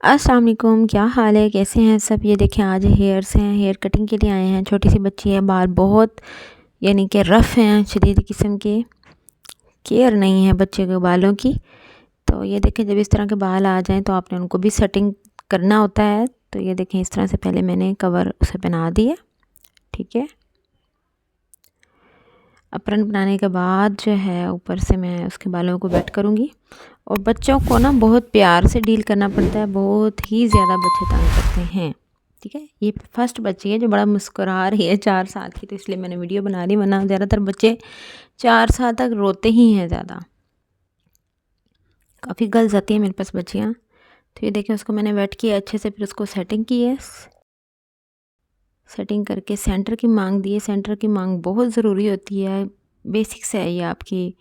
अस्सलाम वालेकुम, क्या हाल है, कैसे हैं सब। ये देखें आज हेयर्स हैं, हेयर कटिंग के लिए आए हैं। छोटी सी बच्ची है, बाल बहुत यानी कि रफ़ हैं, शदीद किस्म के, केयर नहीं है बच्चे के बालों की। तो ये देखें जब इस तरह के बाल आ जाएं तो आपने उनको भी सेटिंग करना होता है। तो ये देखें इस तरह से पहले मैंने कवर उसे बना दिया, ठीक है। अप्रन बनाने के बाद जो है ऊपर से मैं उसके बालों को वेट करूँगी। और बच्चों को ना बहुत प्यार से डील करना पड़ता है, बहुत ही ज़्यादा बच्चे तंग करते हैं, ठीक है। ये फर्स्ट बच्ची है जो बड़ा मुस्कुरा रही है, 4 साल की, तो इसलिए मैंने वीडियो बना ली, वरना ज़्यादातर बच्चे 4 साल तक रोते ही हैं ज़्यादा। काफ़ी गर्ल जाती हैं मेरे पास बच्चियाँ। तो ये देखें उसको मैंने वेट किया अच्छे से, फिर उसको सेटिंग की है। सेटिंग करके सेंटर की मांग दी है। सेंटर की मांग बहुत ज़रूरी होती है, बेसिक्स है ये आपकी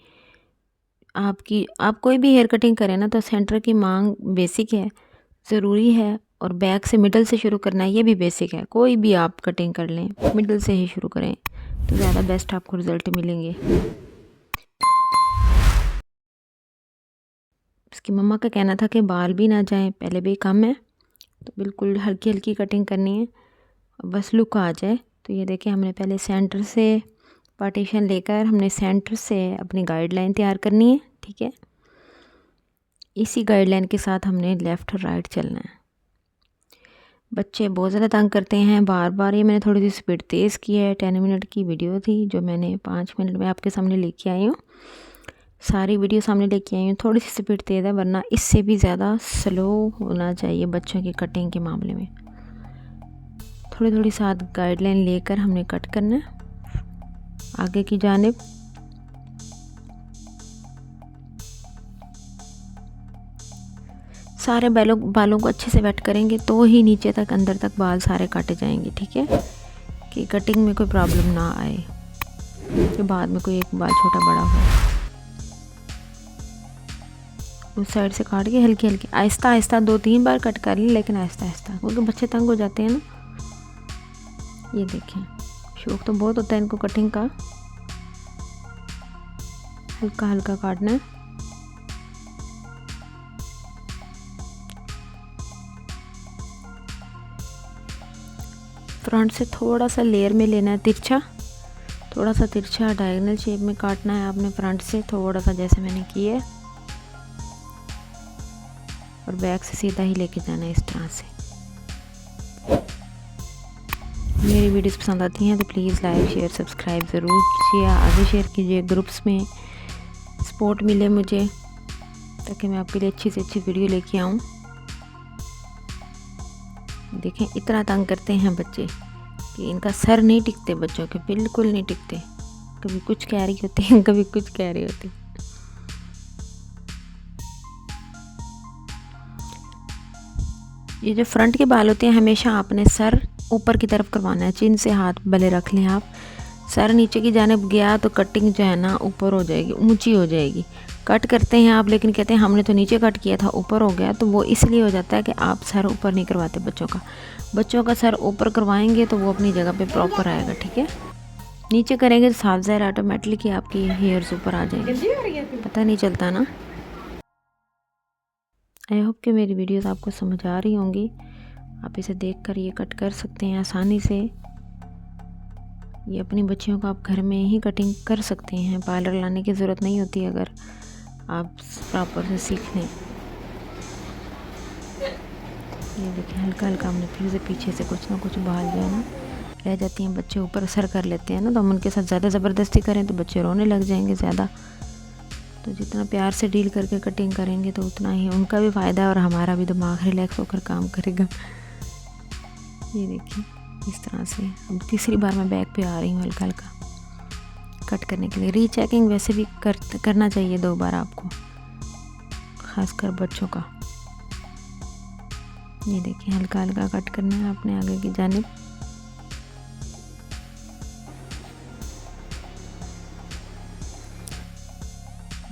आप कोई भी हेयर कटिंग करें ना तो सेंटर की मांग बेसिक है, ज़रूरी है। और बैक से मिडल से शुरू करना है, ये भी बेसिक है। कोई भी आप कटिंग कर लें मिडल से ही शुरू करें तो ज़्यादा बेस्ट आपको रिज़ल्ट मिलेंगे। उसकी मम्मा का कहना था कि बाल भी ना जाएं, पहले भी कम है, तो बिल्कुल हल्की हल्की कटिंग करनी है, बस लुक आ जाए। तो ये देखिए हमने पहले सेंटर से पार्टीशन लेकर हमने सेंटर से अपनी गाइडलाइन तैयार करनी है, ठीक है। इसी गाइडलाइन के साथ हमने लेफ़्ट और राइट चलना है। बच्चे बहुत ज़्यादा तंग करते हैं बार बार। ये मैंने थोड़ी सी स्पीड तेज़ की है। 10 मिनट की वीडियो थी जो मैंने 5 मिनट में आपके सामने लेके आई हूँ। सारी वीडियो सामने लेके आई हूँ, थोड़ी सी स्पीड तेज़ है, वरना इससे भी ज़्यादा स्लो होना चाहिए बच्चों की कटिंग के मामले में। थोड़ी थोड़ी साथ गाइडलाइन लेकर हमने कट करना है आगे की जानिब। सारे बालों को अच्छे से वेट करेंगे तो ही नीचे तक अंदर तक बाल सारे काटे जाएंगे, ठीक है, कि कटिंग में कोई प्रॉब्लम ना आए कि बाद में कोई एक बाल छोटा बड़ा हो। उस साइड से काट के हल्की हल्की आहिस्ता आहिस्ता 2-3 बार कट कर ली, लेकिन आहिस्ता आहिस्ता, क्योंकि बच्चे तंग हो जाते हैं ना। ये देखें शौक तो बहुत होता है इनको कटिंग का। हल्का हल्का काटना है। फ्रंट से थोड़ा सा लेयर में लेना है तिरछा, थोड़ा सा तिरछा डायगोनल शेप में काटना है आपने फ्रंट से थोड़ा सा, जैसे मैंने किया है। और बैक से सीधा ही लेके जाना है इस तरह से। मेरी वीडियोस पसंद आती हैं तो प्लीज़ लाइक शेयर सब्सक्राइब ज़रूर कीजिए, आगे शेयर कीजिए, ग्रुप्स में सपोर्ट मिले मुझे, ताकि मैं आपके लिए अच्छी से अच्छी वीडियो लेके आऊँ। देखें इतना तंग करते हैं बच्चे कि इनका सर नहीं टिकते, बच्चों के बिल्कुल नहीं टिकते। कभी कुछ कह रही होती हैं, कभी कुछ कह रही होती। ये जो फ्रंट के बाल होते हैं हमेशा आपने सर ऊपर की तरफ करवाना है, चिन से हाथ भले रख लें आप। सर नीचे की जानिब गया तो कटिंग जो है ना ऊपर हो जाएगी, ऊंची हो जाएगी। कट करते हैं आप, लेकिन कहते हैं हमने तो नीचे कट किया था ऊपर हो गया, तो वो इसलिए हो जाता है कि आप सर ऊपर नहीं करवाते बच्चों का। बच्चों का सर ऊपर करवाएंगे तो वो अपनी जगह पे प्रॉपर आएगा, ठीक है। नीचे करेंगे तो साफ ज़ाहिर ऑटोमेटिकली आपकी हेयर्स ऊपर आ जाएंगे, पता नहीं चलता ना। आई होप कि मेरी वीडियोस आपको समझ आ रही होंगी। आप इसे देखकर ये कट कर सकते हैं आसानी से। ये अपनी बच्चियों को आप घर में ही कटिंग कर सकते हैं, पार्लर लाने की ज़रूरत नहीं होती अगर आप प्रॉपर से सीख लें। ये देखिए हल्का हल्का हमने फिर से पीछे से कुछ ना कुछ बाल जो है ना रह जाती हैं, बच्चे ऊपर सर कर लेते हैं ना, तो हम उनके साथ ज़्यादा ज़बरदस्ती करें तो बच्चे रोने लग जाएंगे ज़्यादा। तो जितना प्यार से डील करके कटिंग करेंगे तो उतना ही उनका भी फ़ायदा है और हमारा भी दिमाग रिलैक्स होकर काम करेगा। ये देखिए इस तरह से। अब तीसरी बार मैं बैक पे आ रही हूँ हल्का हल्का कट करने के लिए। रीचेकिंग वैसे भी करना चाहिए 2 बार आपको, खासकर बच्चों का। ये देखिए हल्का हल्का कट करना है अपने आगे की जानिब।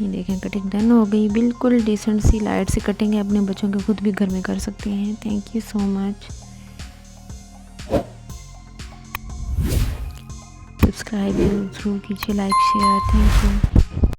ये देखें कटिंग डन हो गई, बिल्कुल डिसेंट सी लाइट सी कटिंग है, अपने बच्चों के खुद भी घर में कर सकते हैं। Thank you so much. Subscribe जरूर कीजिए, लाइक शेयर, थैंक यू।